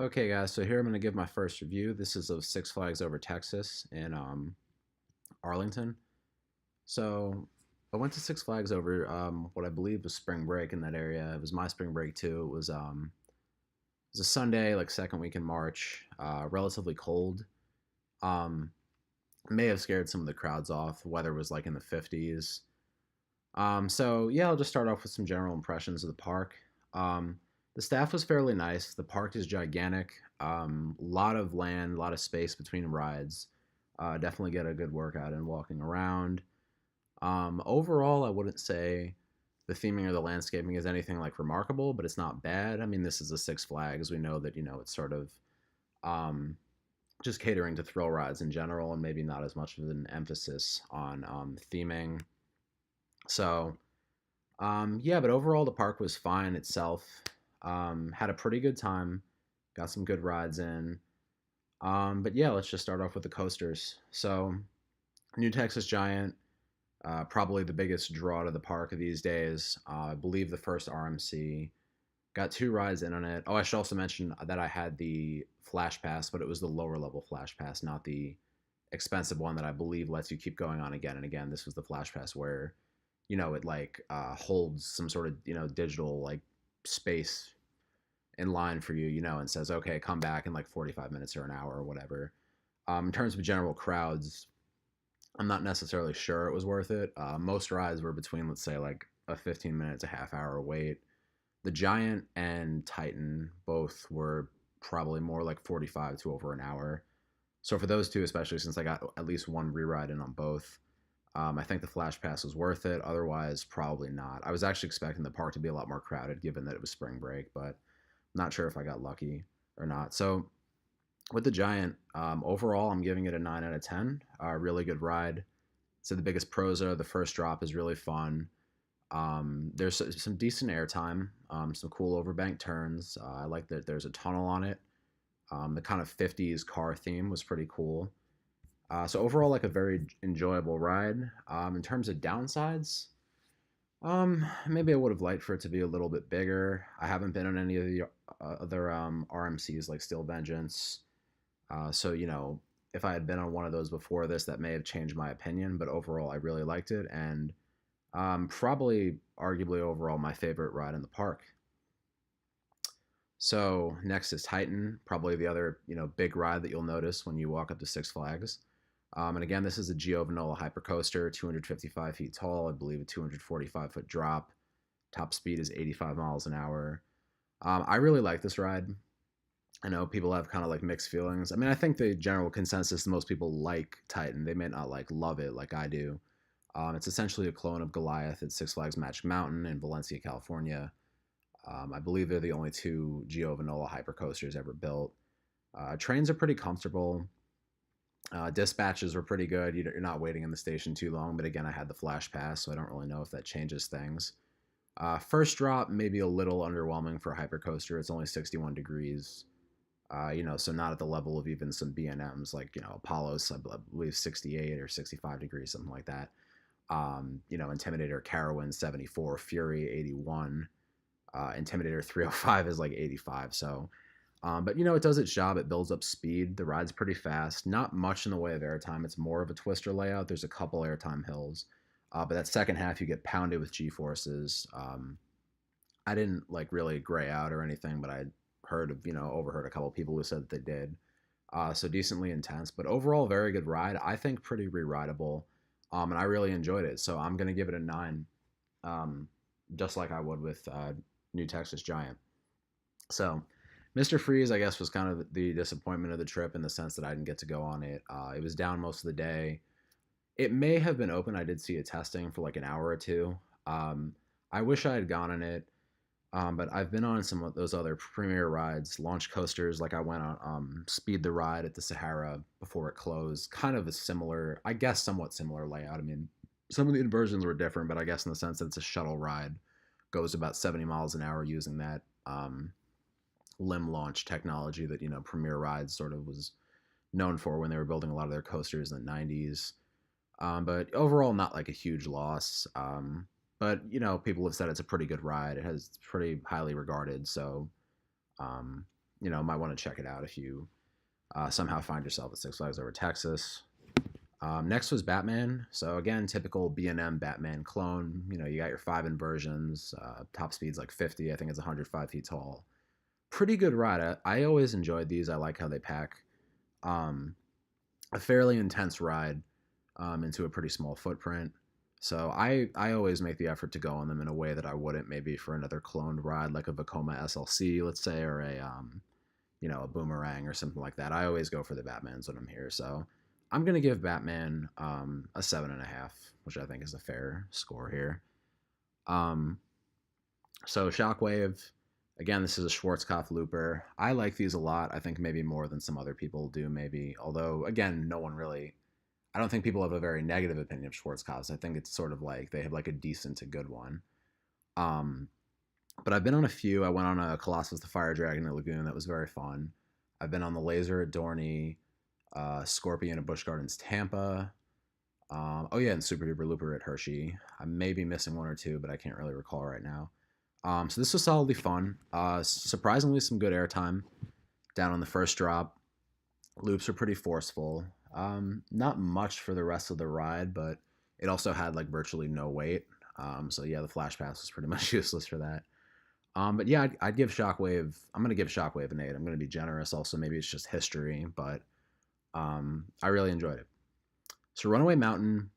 Okay, guys, so here I'm going to give my first review. This is of Six Flags Over Texas in Arlington. So I went to Six Flags over what I believe was spring break in that area. It was my spring break too. It was a Sunday, like second week in March, relatively cold. Um, may have scared some of the crowds off. The weather was like in the 50s. So yeah, I'll just start off with some general impressions of the park. The staff was fairly nice. The park is gigantic. Lot of land, a lot of space between rides. Definitely get a good workout in walking around. Overall, I wouldn't say the theming or the landscaping is anything like remarkable, but it's not bad. I mean, this is a Six Flags. We know that it's sort of um, just catering to thrill rides in general, and maybe not as much of an emphasis on theming. So yeah, but overall the park was fine itself. Had a pretty good time. Got some good rides in. But yeah, let's just start off with the coasters. So, New Texas Giant, probably the biggest draw to the park these days. I believe the first RMC. Got two rides in on it. Oh, I should also mention that I had the Flash Pass, but it was the lower level Flash Pass, not the expensive one that I believe lets you keep going on again and again. This was the Flash Pass where it like holds some sort of digital like space in line for you, and says, okay, come back in like 45 minutes or an hour or whatever. In terms of general crowds, I'm not necessarily sure it was worth it. Most rides were between, let's say, like a 15 minutes, a half hour wait. The Giant and Titan both were probably more like 45 to over an hour. So for those two, especially since I got at least one re-ride in on both, I think the Flash Pass was worth it. Otherwise, probably not. I was actually expecting the park to be a lot more crowded given that it was spring break, but not sure if I got lucky or not. So with the Giant, overall, I'm giving it a 9 out of 10. Really good ride. So the biggest pros are the first drop is really fun. There's some decent airtime, some cool overbank turns. I like that there's a tunnel on it. The kind of 50s car theme was pretty cool. So overall, like a very enjoyable ride. In terms of downsides, maybe I would have liked for it to be a little bit bigger. I haven't been on any of the other RMCs like Steel Vengeance. So if I had been on one of those before this, that may have changed my opinion. But overall, I really liked it, and probably, arguably, overall, my favorite ride in the park. So next is Titan, probably the other big ride that you'll notice when you walk up to Six Flags. And again, this is a Giovanola hypercoaster, 255 feet tall, I believe a 245-foot drop. Top speed is 85 miles an hour. I really like this ride. I know people have kind of like mixed feelings. I mean, I think the general consensus, most people like Titan. They may not like love it like I do. It's essentially a clone of Goliath at Six Flags Magic Mountain in Valencia, California. I believe they're the only two Giovanola hypercoasters ever built. Trains are pretty comfortable. Dispatches were pretty good. You're not waiting in the station too long, but again, I had the Flash Pass, so I don't really know if that changes things. First drop, maybe a little underwhelming for a hypercoaster. It's only 61 degrees, so not at the level of even some B&Ms like, Apollo's, I believe 68 or 65 degrees, something like that. Intimidator Carowin 74, Fury 81, Intimidator 305 is like 85. So but it does its job. It builds up speed. The ride's pretty fast. Not much in the way of airtime. It's more of a twister layout. There's a couple airtime hills, but that second half you get pounded with G forces. I didn't like really gray out or anything, but I heard of overheard a couple of people who said that they did. So decently intense, but overall very good ride. I think pretty re-rideable, and I really enjoyed it. So I'm gonna give it a 9, um, just like I would with New Texas Giant. So, Mr. Freeze, I guess, was kind of the disappointment of the trip in the sense that I didn't get to go on it. It was down most of the day. It may have been open. I did see it testing for like an hour or two. Um, I wish I had gone on it, but I've been on some of those other premier rides, launch coasters. Like I went on Speed the Ride at the Sahara before it closed. Kind of a similar, I guess, somewhat similar layout. I mean, some of the inversions were different, but I guess in the sense that it's a shuttle ride, goes about 70 miles an hour using that limb launch technology that Premier Rides sort of was known for when they were building a lot of their coasters in the 90s. But overall, not like a huge loss. But people have said it's a pretty good ride. It's pretty highly regarded, so might want to check it out if you somehow find yourself at Six Flags Over Texas. Next was Batman. So again, typical B&M Batman clone. You got your 5 inversions. Top speed's like 50. I think it's 105 feet tall. Pretty good ride. I always enjoyed these. I like how they pack um, a fairly intense ride into a pretty small footprint. So I always make the effort to go on them in a way that I wouldn't maybe for another cloned ride like a Vekoma SLC, let's say, or a Boomerang or something like that. I always go for the Batmans when I'm here. So I'm gonna give Batman a 7.5, which I think is a fair score here. Um, so Shockwave, again, this is a Schwarzkopf looper. I like these a lot. I think maybe more than some other people do, maybe. Although, again, no one really. I don't think people have a very negative opinion of Schwarzkopfs. I think it's sort of like they have like a decent to good one. Um, but I've been on a few. I went on a Colossus the Fire Dragon at Lagoon. That was very fun. I've been on the Laser at Dorney, Scorpion at Busch Gardens Tampa. Oh yeah, and Super Duper Looper at Hershey. I may be missing one or two, but I can't really recall right now. So this was solidly fun. Surprisingly, some good airtime down on the first drop. Loops are pretty forceful. Not much for the rest of the ride, but it also had like virtually no weight. So yeah, the flash pass was pretty much useless for that. But yeah, I'd give Shockwave. I'm gonna give Shockwave an 8. I'm gonna be generous. Also, maybe it's just history, but I really enjoyed it. So Runaway Mountain,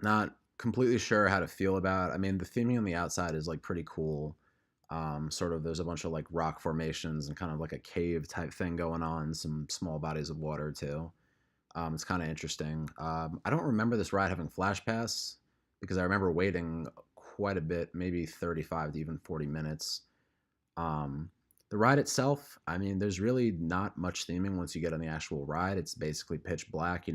not completely sure how to feel about. I mean, the theming on the outside is like pretty cool. Sort of, there's a bunch of like rock formations and kind of like a cave type thing going on. Some small bodies of water too. It's kind of interesting. I don't remember this ride having flash pass because I remember waiting quite a bit, maybe 35 to even 40 minutes. The ride itself, I mean, there's really not much theming once you get on the actual ride. It's basically pitch black,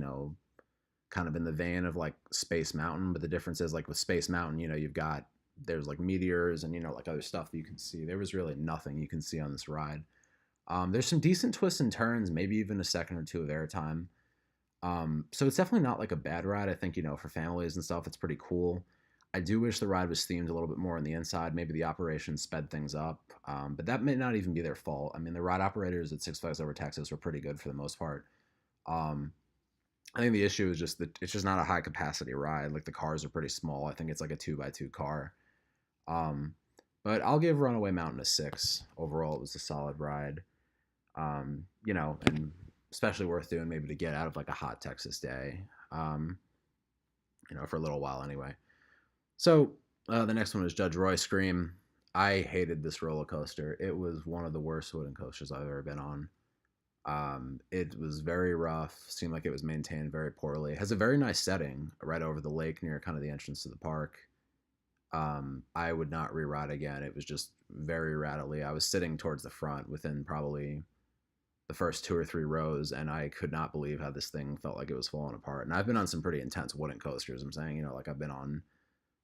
kind of in the vein of like Space Mountain, but the difference is like with Space Mountain, there's like meteors and like other stuff that you can see. There was really nothing you can see on this ride. There's some decent twists and turns, maybe even a second or two of airtime. So it's definitely not like a bad ride. I think, for families and stuff, it's pretty cool. I do wish the ride was themed a little bit more on the inside. Maybe the operation sped things up, but that may not even be their fault. I mean, the ride operators at Six Flags Over Texas were pretty good for the most part. Um, I think the issue is just that it's just not a high capacity ride. Like the cars are pretty small. I think it's like a 2x2 car. Um, but I'll give Runaway Mountain a 6. Overall, it was a solid ride. And especially worth doing maybe to get out of like a hot Texas day. For a little while anyway. So the next one is Judge Roy Scream. I hated this roller coaster. It was one of the worst wooden coasters I've ever been on. It was very rough. Seemed like it was maintained very poorly. It has a very nice setting right over the lake near kind of the entrance to the park. I would not re-ride again. It was just very rattly. I was sitting towards the front within probably the first 2 or 3 rows, and I could not believe how this thing felt like it was falling apart. And I've been on some pretty intense wooden coasters. I'm saying, like I've been on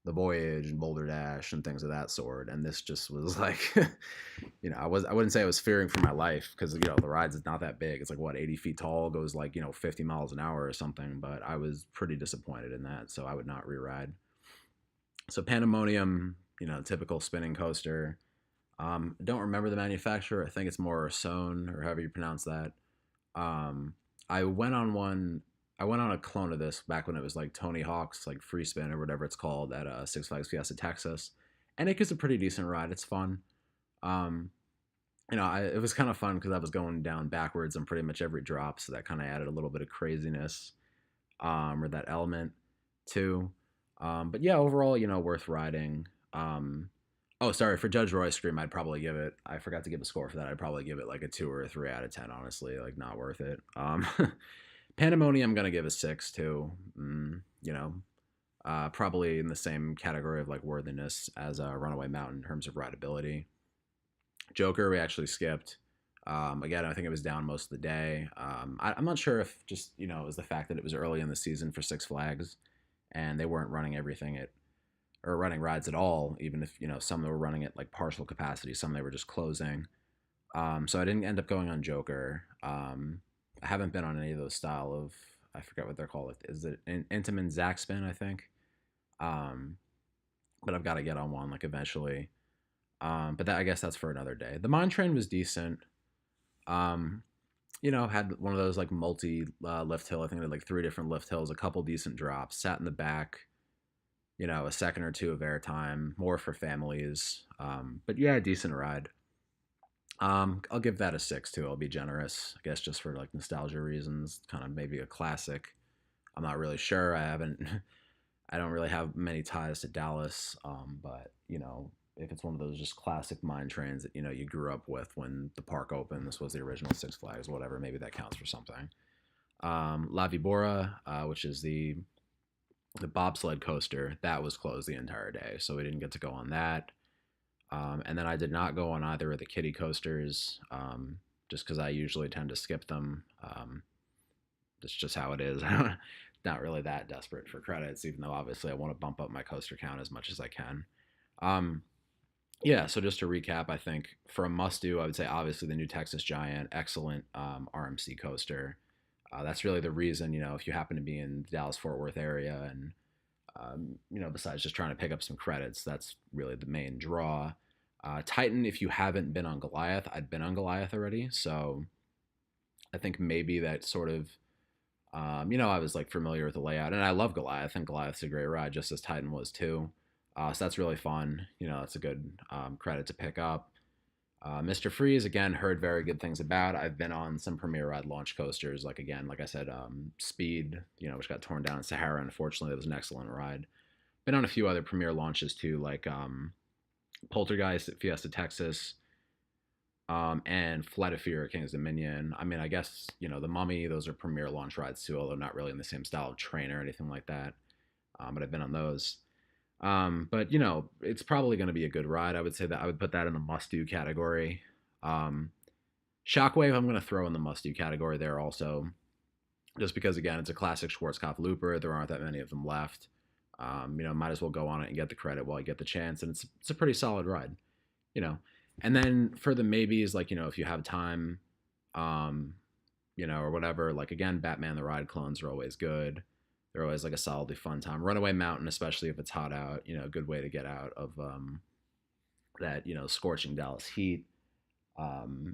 the Voyage and Boulder Dash and things of that sort, and this just was like, I wouldn't say I was fearing for my life because the ride's not that big. It's like what 80 feet tall, goes like 50 miles an hour or something. But I was pretty disappointed in that, so I would not re-ride. So Pandemonium, typical spinning coaster. Don't remember the manufacturer. I think it's more Sone or however you pronounce that. I went on one. I went on a clone of this back when it was like Tony Hawk's like free spin or whatever it's called at Six Flags Fiesta Texas, and it gets a pretty decent ride. It's fun. Um, it was kind of fun because I was going down backwards on pretty much every drop, so that kind of added a little bit of craziness, or that element too. But yeah, overall, worth riding. Oh, sorry, for Judge Roy Scream, I'd probably give it. I forgot to give a score for that. I'd probably give it like a 2 or a 3 out of 10. Honestly, like not worth it. Pandemonium, I'm gonna give a 6 too. Probably in the same category of like worthiness as Runaway Mountain in terms of rideability. Joker, we actually skipped. Again, I think it was down most of the day. I'm not sure if just it was the fact that it was early in the season for Six Flags, and they weren't running everything at or running rides at all. Even if some they were running at like partial capacity, some they were just closing. So I didn't end up going on Joker. I haven't been on any of those style of, I forget what they're called. Is it Intamin Zack Spin, I think? But I've got to get on one like eventually. But I guess that's for another day. The Mine Train was decent. Um, had one of those like multi lift hill. I think I did like three different lift hills, a couple decent drops. Sat in the back, a second or two of airtime, more for families. But yeah, decent ride. I'll give that a six too. I'll be generous, I guess, just for like nostalgia reasons. Kind of maybe a classic. I'm not really sure. I haven't. I don't really have many ties to Dallas, but if it's one of those just classic mine trains that you grew up with when the park opened, this was the original Six Flags, whatever. Maybe that counts for something. La Vibora, which is the bobsled coaster, that was closed the entire day, so we didn't get to go on that. And then I did not go on either of the kiddie coasters, just because I usually tend to skip them. That's just how it is. I'm not really that desperate for credits, even though obviously I want to bump up my coaster count as much as I can. Um, yeah, so just to recap, I think for a must do, I would say obviously the new Texas Giant, excellent RMC coaster. That's really the reason, if you happen to be in the Dallas Fort Worth area and, besides just trying to pick up some credits, that's really the main draw. Titan, if you haven't been on Goliath, I'd been on Goliath already. So I think maybe that sort of, I was like familiar with the layout, and I love Goliath. I think Goliath's a great ride, just as Titan was too. So that's really fun. That's a good credit to pick up. Mr. Freeze, again, heard very good things about. I've been on some Premier Ride launch coasters, like again, like I said, Speed, which got torn down in Sahara. Unfortunately, that was an excellent ride. Been on a few other Premier launches too, like Poltergeist at Fiesta Texas, and Flight of Fear at King's Dominion. I mean, I guess the Mummy; those are Premier launch rides too, although not really in the same style of train or anything like that. But I've been on those. But it's probably going to be a good ride. I would say that I would put that in the must-do category. Um, Shockwave, I'm going to throw in the must-do category there also, just because again, it's a classic Schwarzkopf looper. There aren't that many of them left. Might as well go on it and get the credit while you get the chance, and it's a pretty solid ride. You know, and then for the maybes, like if you have time, um, or whatever. Like again, Batman the Ride clones are always good. They're always like a solidly fun time. Runaway Mountain, especially if it's hot out, a good way to get out of that scorching Dallas heat.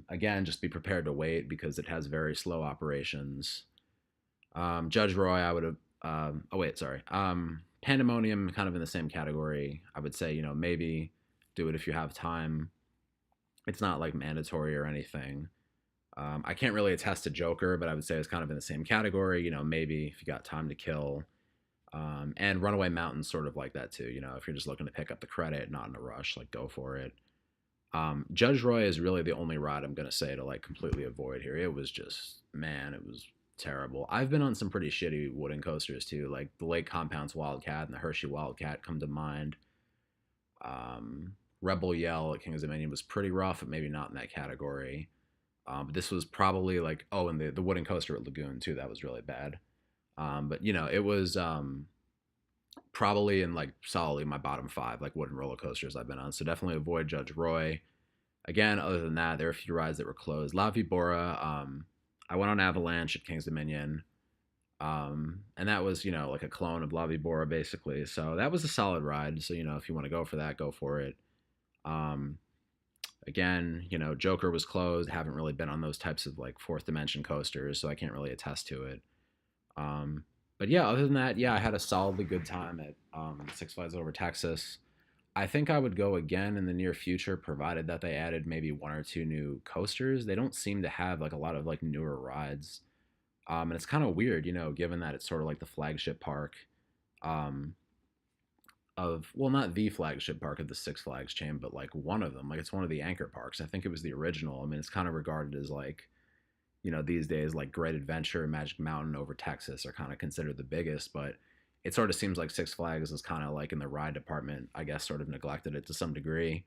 Again, just be prepared to wait because it has very slow operations. Judge Roy, I would have. Oh wait, sorry. Pandemonium, kind of in the same category. I would say maybe do it if you have time. It's not like mandatory or anything. I can't really attest to Joker, but I would say it's kind of in the same category. Maybe if you got time to kill. And Runaway Mountain's sort of like that too. If you're just looking to pick up the credit, not in a rush, like go for it. Judge Roy is really the only ride I'm gonna say to like completely avoid here. It was just, man, it was terrible. I've been on some pretty shitty wooden coasters too, like the Lake Compounds Wildcat and the Hershey Wildcat come to mind. Rebel Yell at King's Dominion was pretty rough, but maybe not in that category. But this was probably like, oh, and the wooden coaster at Lagoon too, that was really bad. But it was probably in like solidly my bottom five like wooden roller coasters I've been on. So definitely avoid Judge Roy. Again, other than that, there are a few rides that were closed. La Vibora, I went on Avalanche at King's Dominion. And that was, like a clone of La Vibora basically. So that was a solid ride. So, if you want to go for that, go for it. Um, Again, Joker was closed. Haven't really been on those types of like fourth dimension coasters, so I can't really attest to it. Um, but yeah, other than that, yeah, I had a solidly good time at Six Flags Over Texas. I think I would go again in the near future, provided that they added maybe one or two new coasters. They don't seem to have like a lot of like newer rides, and it's kind of weird, given that it's sort of like the flagship park. Um, of, well, not the flagship park of the Six Flags chain, but like one of them. Like it's one of the anchor parks. I think it was the original. I mean, it's kind of regarded as like, these days like Great Adventure and Magic Mountain over Texas are kind of considered the biggest, but it sort of seems like Six Flags is kind of like in the ride department, I guess, sort of neglected it to some degree.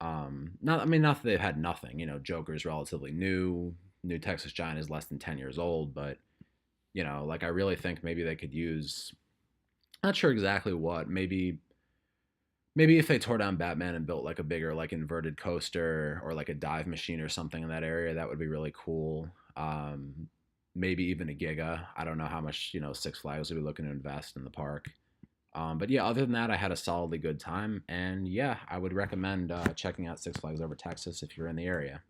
Not, I mean, not that they've had nothing. Joker's relatively new. New Texas Giant is less than 10 years old, but like I really think maybe they could use. Not sure exactly what. Maybe if they tore down Batman and built like a bigger like inverted coaster or like a dive machine or something in that area, that would be really cool. Maybe even a Giga. I don't know how much Six Flags would be looking to invest in the park. But yeah, other than that, I had a solidly good time, and yeah, I would recommend checking out Six Flags Over Texas if you're in the area.